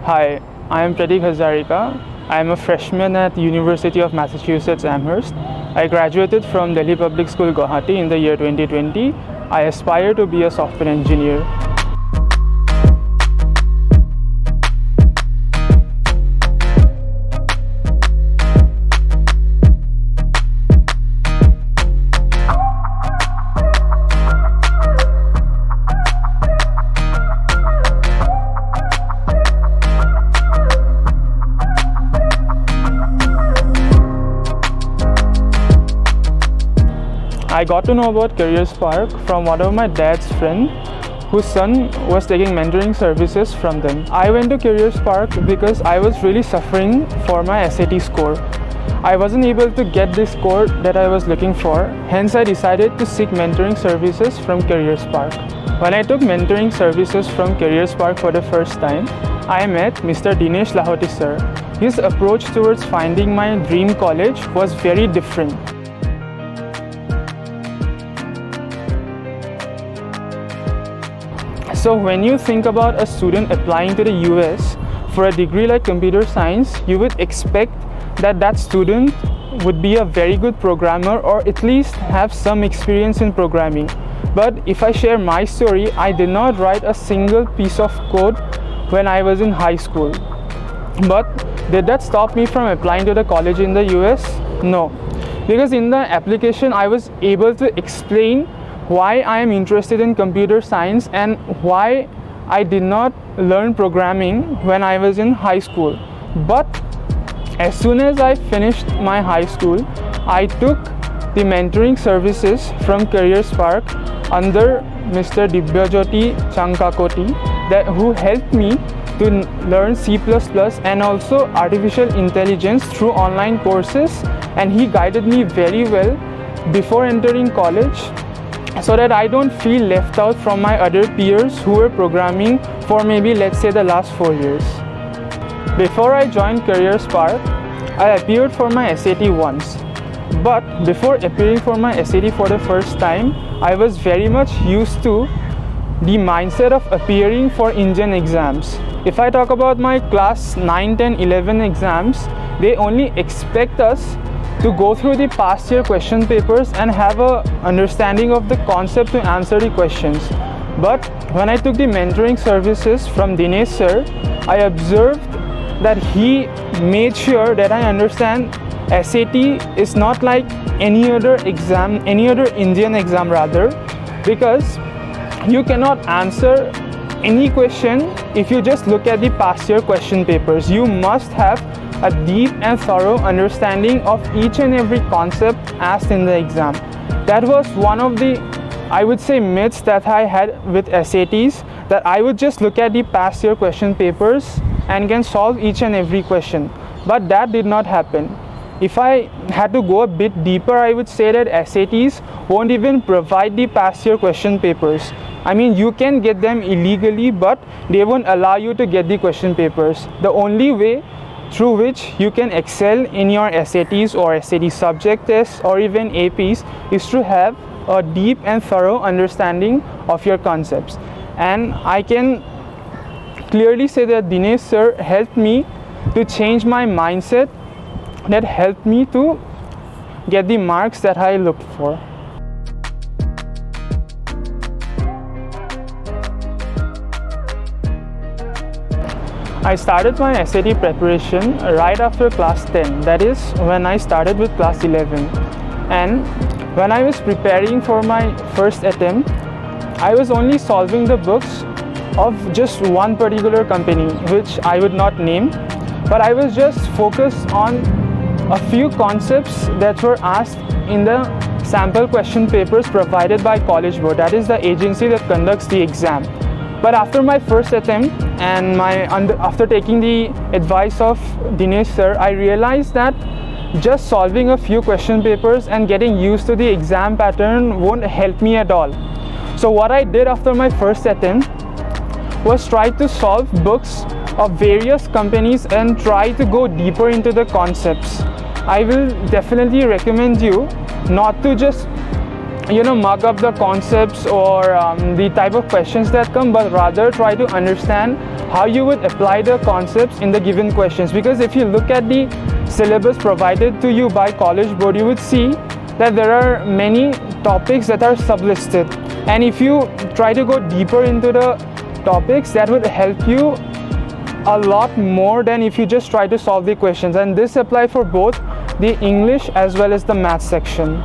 Hi, I am Pratik Hazarika. I am a freshman at University of Massachusetts Amherst. I graduated from Delhi Public School Guwahati in the year 2020. I aspire to be a software engineer. I got to know about CareerSpark from one of my dad's friend whose son was taking mentoring services from them. I went to CareerSpark because I was really suffering for my SAT score. I wasn't able to get the score that I was looking for, hence I decided to seek mentoring services from CareerSpark. When I took mentoring services from CareerSpark for the first time, I met Mr. Dinesh Lahoti sir. His approach towards finding my dream college was very different. So when you think about a student applying to the US for a degree like computer science, you would expect that that student would be a very good programmer or at least have some experience in programming. But if I share my story, I did not write a single piece of code when I was in high school. But did that stop me from applying to the college in the US? No, because in the application I was able to explain why I am interested in computer science and why I did not learn programming when I was in high school. But as soon as I finished my high school, I took the mentoring services from CareerSpark under Mr. Dibyajyoti Chankakoti, who helped me to learn C++ and also artificial intelligence through online courses, and he guided me very well before entering college, so that I don't feel left out from my other peers who were programming for maybe, let's say, the last 4 years. Before I joined CareerSpark, I appeared for my SAT once. But before appearing for my SAT for the first time, I was very much used to the mindset of appearing for Indian exams. If I talk about my class 9, 10, 11 exams, they only expect us to go through the past year question papers and have a understanding of the concept to answer the questions. But when I took the mentoring services from Dinesh sir, I observed that he made sure that I understand SAT is not like any other exam, any other Indian exam rather, because you cannot answer any question if you just look at the past year question papers. You must have a deep and thorough understanding of each and every concept asked in the exam. That was one of the, I would say, myths that I had with SATs, that I would just look at the past year question papers and can solve each and every question. But that did not happen. If I had to go a bit deeper, I would say that SATs won't even provide the past year question papers. I mean, you can get them illegally, but they won't allow you to get the question papers. The only way through which you can excel in your SATs or SAT subject tests or even APs is to have a deep and thorough understanding of your concepts. And I can clearly say that Dinesh sir helped me to change my mindset, that helped me to get the marks that I looked for. I started my SAT preparation right after class 10, that is when I started with class 11. And when I was preparing for my first attempt, I was only solving the books of just one particular company, which I would not name, but I was just focused on a few concepts that were asked in the sample question papers provided by College Board, that is the agency that conducts the exam. But after my first attempt and after taking the advice of Dinesh sir, I realized that just solving a few question papers and getting used to the exam pattern won't help me at all. So what I did after my first attempt was try to solve books of various companies and try to go deeper into the concepts. I will definitely recommend you not to just mug up the concepts or the type of questions that come, but rather try to understand how you would apply the concepts in the given questions. Because if you look at the syllabus provided to you by College Board, you would see that there are many topics that are sublisted, and if you try to go deeper into the topics, that would help you a lot more than if you just try to solve the questions. And this applies for both the English as well as the math section.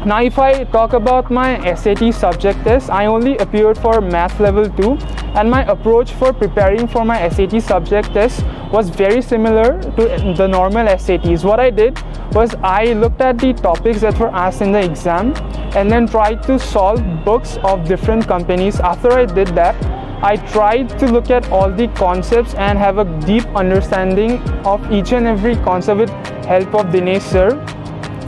Now if I talk about my SAT subject test, I only appeared for math level 2, and my approach for preparing for my SAT subject test was very similar to the normal SATs. What I did was I looked at the topics that were asked in the exam and then tried to solve books of different companies. After I did that, I tried to look at all the concepts and have a deep understanding of each and every concept with help of Dinesh sir.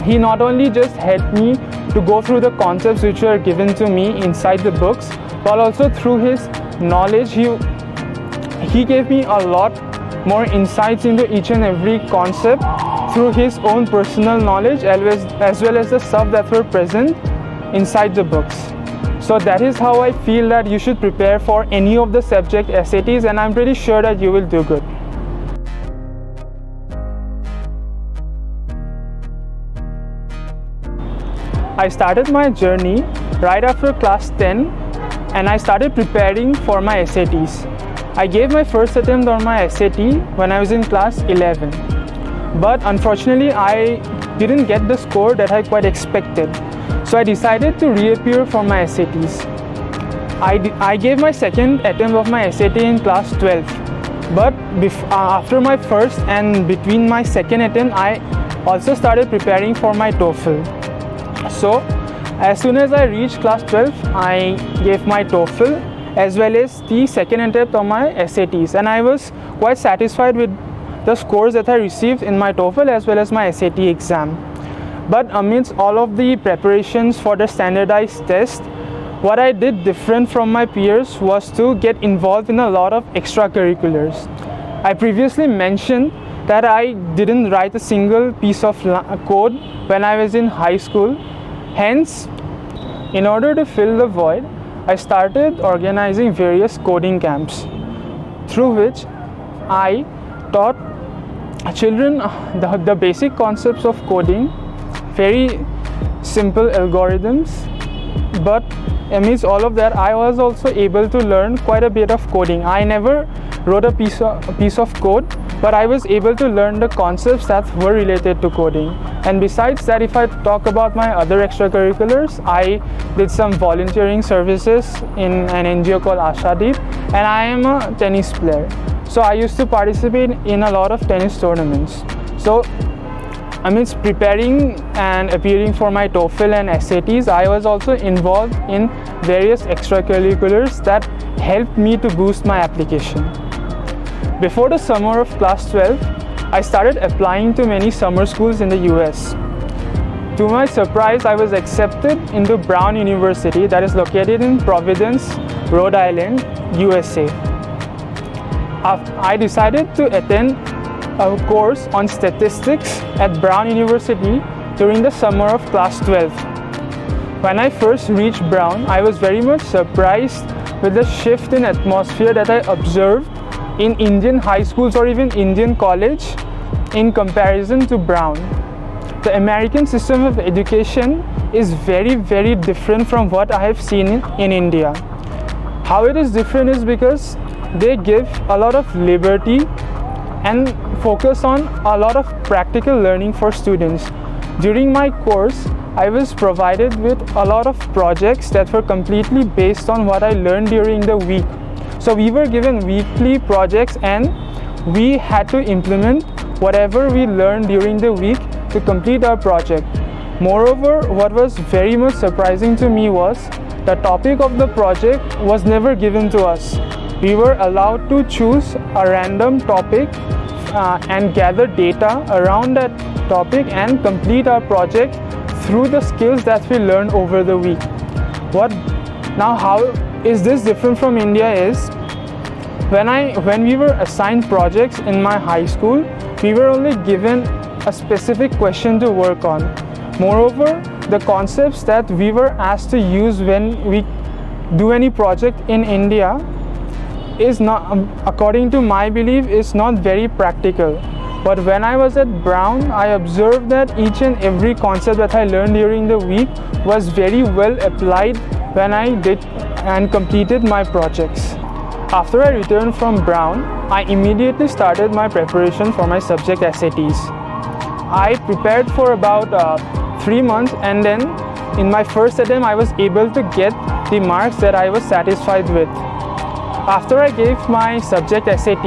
He not only just helped me to go through the concepts which were given to me inside the books, but also through his knowledge, he gave me a lot more insights into each and every concept through his own personal knowledge, as well as the stuff that were present inside the books. So that is how I feel that you should prepare for any of the subject SATs, and I'm pretty sure that you will do good. I started my journey right after class 10, and I started preparing for my SATs. I gave my first attempt on my SAT when I was in class 11, but unfortunately I didn't get the score that I quite expected. So I decided to reappear for my SATs. I gave my second attempt of my SAT in class 12, but after my first and between my second attempt, I also started preparing for my TOEFL. So as soon as I reached class 12, I gave my TOEFL as well as the second attempt on my SATs, and I was quite satisfied with the scores that I received in my TOEFL as well as my SAT exam. But amidst all of the preparations for the standardized test, what I did different from my peers was to get involved in a lot of extracurriculars. I previously mentioned that I didn't write a single piece of code when I was in high school. Hence, in order to fill the void, I started organizing various coding camps, through which I taught children the basic concepts of coding, very simple algorithms, but amidst all of that, I was also able to learn quite a bit of coding. I never wrote a piece of code, but I was able to learn the concepts that were related to coding. And besides that, if I talk about my other extracurriculars, I did some volunteering services in an NGO called Ashadeep, and I am a tennis player. So I used to participate in a lot of tennis tournaments. So amidst preparing and appearing for my TOEFL and SATs, I was also involved in various extracurriculars that helped me to boost my application. Before the summer of class 12, I started applying to many summer schools in the US. To my surprise, I was accepted into Brown University, that is located in Providence, Rhode Island, USA. I decided to attend a course on statistics at Brown University during the summer of class 12. When I first reached Brown, I was very much surprised with the shift in atmosphere that I observed in Indian high schools or even Indian college in comparison to Brown. The American system of education is very, very different from what I have seen in India. How it is different is because they give a lot of liberty and focus on a lot of practical learning for students. During my course, I was provided with a lot of projects that were completely based on what I learned during the week. So we were given weekly projects and we had to implement whatever we learned during the week to complete our project. Moreover, what was very much surprising to me was the topic of the project was never given to us. We were allowed to choose a random topic and gather data around that topic and complete our project through the skills that we learned over the week. How is this different from India is when we were assigned projects in my high school, we were only given a specific question to work on. Moreover, the concepts that we were asked to use when we do any project in India is not, according to my belief, is not very practical. But when I was at Brown, I observed that each and every concept that I learned during the week was very well applied when I did and completed my projects. After I returned from Brown, I immediately started my preparation for my subject SATs. I prepared for about 3 months, and then in my first attempt I was able to get the marks that I was satisfied with. After I gave my subject SAT,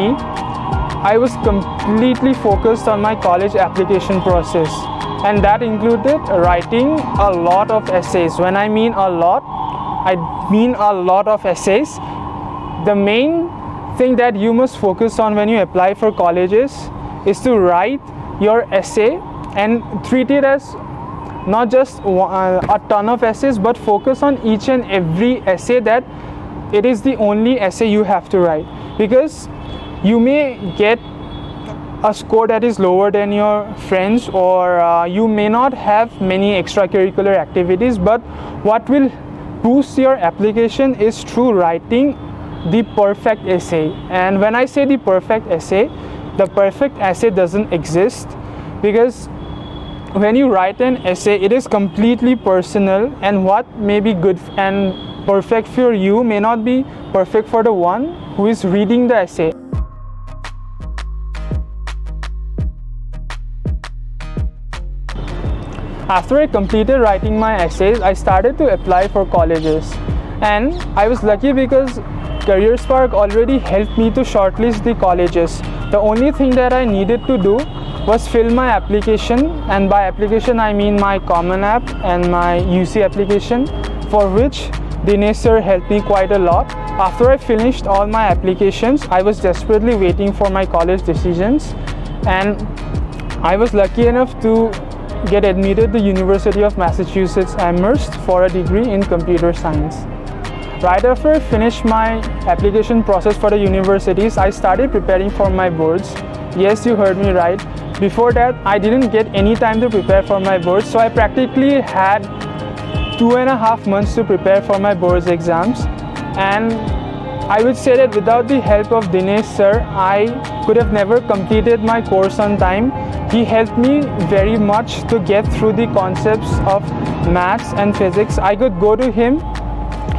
I was completely focused on my college application process, and that included writing a lot of essays. When I mean a lot, I mean a lot of essays. The main thing that you must focus on when you apply for colleges is to write your essay and treat it as not just a ton of essays, but focus on each and every essay, that it is the only essay you have to write. Because you may get a score that is lower than your friends, or you may not have many extracurricular activities, but what will boost your application is through writing the perfect essay. And when I say the perfect essay doesn't exist, because when you write an essay, it is completely personal, and what may be good and perfect for you may not be perfect for the one who is reading the essay. After I completed writing my essays, I started to apply for colleges, and I was lucky because CareerSpark already helped me to shortlist the colleges. The only thing that I needed to do was fill my application, and by application I mean my Common App and my UC application, for which Dinesh sir helped me quite a lot. After I finished all my applications, I was desperately waiting for my college decisions, and I was lucky enough to get admitted to the University of Massachusetts Amherst for a degree in computer science. Right after I finished my application process for the universities, I started preparing for my boards. Yes, you heard me right. Before that, I didn't get any time to prepare for my boards, so I practically had 2.5 months to prepare for my boards exams. And I would say that without the help of Dinesh sir, I could have never completed my course on time. He helped me very much to get through the concepts of maths and physics. I could go to him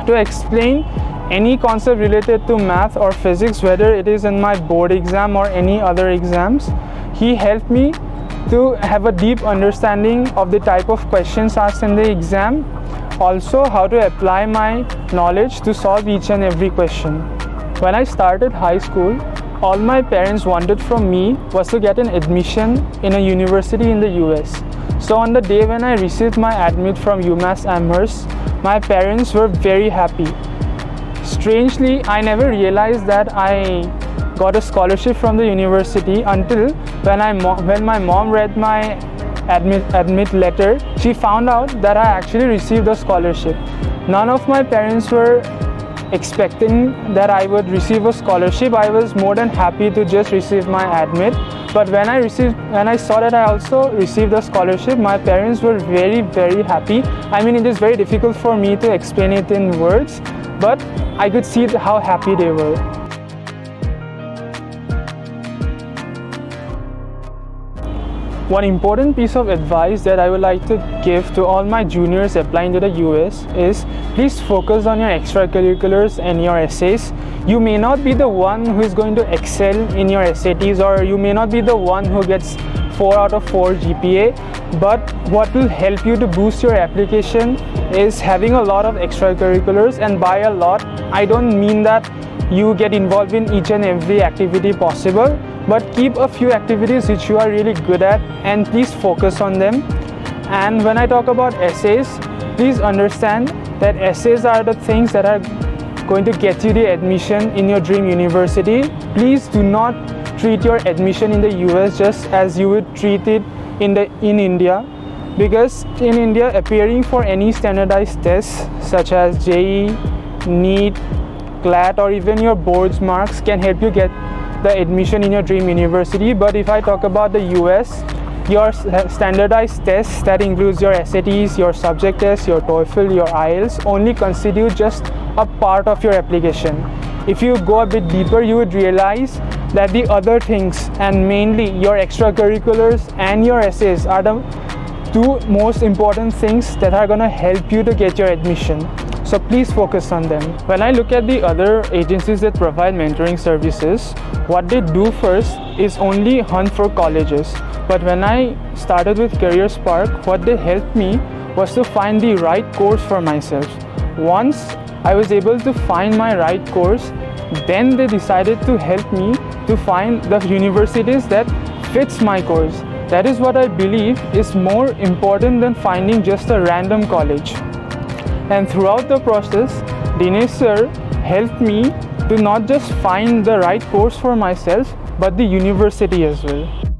to explain any concept related to math or physics, whether it is in my board exam or any other exams. He helped me to have a deep understanding of the type of questions asked in the exam, also how to apply my knowledge to solve each and every question. When I started high school, all my parents wanted from me was to get an admission in a university in the US. So on the day when I received my admit from UMass Amherst, my parents were very happy. Strangely, I never realized that I got a scholarship from the university until when my mom read my admit letter. She found out that I actually received a scholarship. None of my parents were expecting that I would receive a scholarship. I was more than happy to just receive my admit. But when I saw that I also received a scholarship, my parents were very, very happy. I mean, it is very difficult for me to explain it in words, but I could see how happy they were. One important piece of advice that I would like to give to all my juniors applying to the US is please focus on your extracurriculars and your essays. You may not be the one who is going to excel in your SATs, or you may not be the one who gets 4 out of 4 GPA, but what will help you to boost your application is having a lot of extracurriculars. And by a lot, I don't mean that you get involved in each and every activity possible, but keep a few activities which you are really good at and please focus on them. And when I talk about essays, please understand that essays are the things that are going to get you the admission in your dream university. Please do not treat your admission in the US just as you would treat it in India, because in India, appearing for any standardized tests such as JEE, NEET, CLAT, or even your boards marks can help you get the admission in your dream university. But if I talk about the US, your standardized tests that includes your SATs, your subject tests, your TOEFL, your IELTS only constitute just a part of your application. if you go a bit deeper, you would realize that the other things, and mainly your extracurriculars and your essays, are the two most important things that are going to help you to get your admission. So please focus on them. When I look at the other agencies that provide mentoring services, what they do first is only hunt for colleges. But when I started with CareerSpark, what they helped me was to find the right course for myself. Once I was able to find my right course, then they decided to help me to find the universities that fits my course. That is what I believe is more important than finding just a random college. And throughout the process, Dinesh sir helped me to not just find the right course for myself, but the university as well.